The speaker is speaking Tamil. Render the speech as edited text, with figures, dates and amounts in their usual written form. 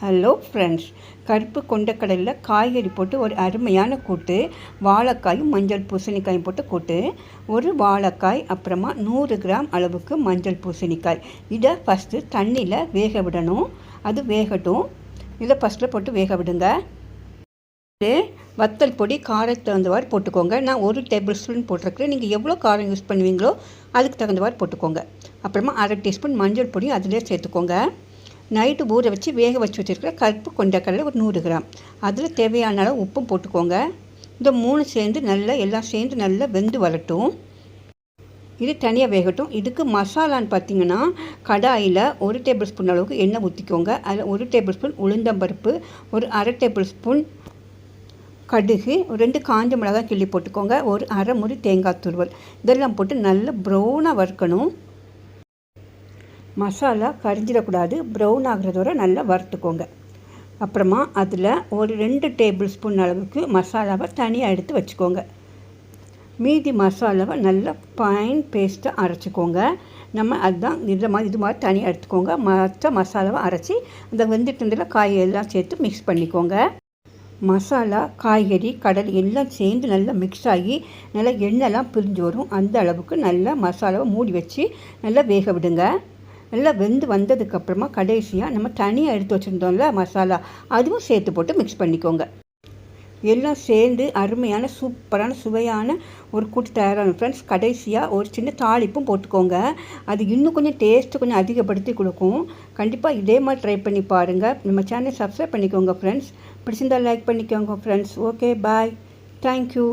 ஹலோ ஃப்ரெண்ட்ஸ், கருப்பு கொண்டக்கடலில் காய்கறி போட்டு ஒரு அருமையான கூட்டு, வாழைக்காயும் மஞ்சள் பூசணிக்காயும் போட்டு கூட்டு. ஒரு வாழைக்காய், அப்புறமா 100 கிராம் அளவுக்கு மஞ்சள் பூசணிக்காய். இதை ஃபஸ்ட்டு தண்ணியில் வேக விடணும். அது வேகட்டும். இதை ஃபஸ்ட்டில் போட்டு வேக விடுங்க. வத்தல் பொடி காரத்துக்கு தகுந்தவாறு போட்டுக்கோங்க. நான் 1 டேபிள் ஸ்பூன் போட்டிருக்கிறேன். நீங்கள் எவ்வளோ காரம் யூஸ் பண்ணுவீங்களோ அதுக்கு தகுந்தவாறு போட்டுக்கோங்க. அப்புறமா 1/2 டீஸ்பூன் மஞ்சள் பொடி அதிலே சேர்த்துக்கோங்க. நைட்டு ஊற வச்சு வேக வச்சு வச்சுருக்கிற கருப்பு கொண்டக்கடலை ஒரு 100 கிராம், அதில் தேவையான அளவு உப்பும் போட்டுக்கோங்க. இந்த 3 சேர்ந்து எல்லாம் சேர்ந்து நல்லா வெந்து வரட்டும். இது தனியாக வேகட்டும். இதுக்கு மசாலான்னு பார்த்தீங்கன்னா, கடாயில் 1 டேபிள் ஸ்பூன் அளவுக்கு எண்ணெய் ஊற்றிக்கோங்க. அதில் 1 டேபிள் ஸ்பூன் உளுந்தம்பருப்பு, ஒரு 1/2 டேபிள் ஸ்பூன் கடுகு, 2 காஞ்ச மிளகாய் கிள்ளி போட்டுக்கோங்க, ஒரு 1/2 மூடி தேங்காய் துருவல். இதெல்லாம் போட்டு நல்லா ப்ரௌனாக வறுக்கணும். மசாலா கரிஞ்சிடக்கூடாது. ப்ரௌன் ஆகிறத வரை நல்லா வறுத்துக்கோங்க. அப்புறமா அதில் ஒரு 2 டேபிள் ஸ்பூன் அளவுக்கு மசாலாவை தனியாக எடுத்து வச்சுக்கோங்க. மீதி மசாலாவை நல்லா ஃபைன் பேஸ்ட்டாக அரைச்சிக்கோங்க. நம்ம அதுதான் இது மாதிரி தனியாக எடுத்துக்கோங்க. மற்ற மசாலாவை அரைச்சி அந்த வெந்துட்டு காயெல்லாம் சேர்த்து மிக்ஸ் பண்ணிக்கோங்க. மசாலா, காய்கறி, கடல் எல்லாம் சேர்ந்து நல்லா மிக்ஸ் ஆகி நல்லா எண்ணெய்லாம் பிரிஞ்சு வரும். அந்த அளவுக்கு நல்லா மசாலாவை மூடி வச்சு நல்லா வேக விடுங்க. நல்லா வெந்து வந்ததுக்கப்புறமா கடைசியாக நம்ம தனியாக எடுத்து வச்சுருந்தோம்ல மசாலா, அதுவும் சேர்த்து போட்டு மிக்ஸ் பண்ணிக்கோங்க. எல்லாம் சேர்ந்து அருமையான சூப்பரான சுவையான ஒரு கூட்டு தயாரான ஃப்ரெண்ட்ஸ். கடைசியாக ஒரு சின்ன தாளிப்பும் போட்டுக்கோங்க. அது இன்னும் கொஞ்சம் டேஸ்ட்டு கொஞ்சம் அதிகப்படுத்தி கொடுக்கும். கண்டிப்பாக இதே மாதிரி ட்ரை பண்ணி பாருங்கள். நம்ம சேனலை சப்ஸ்கிரைப் பண்ணிக்கோங்க ஃப்ரெண்ட்ஸ். பிடிச்சிருந்தால் லைக் பண்ணிக்கோங்க ஃப்ரெண்ட்ஸ். ஓகே, பாய், தேங்க்யூ.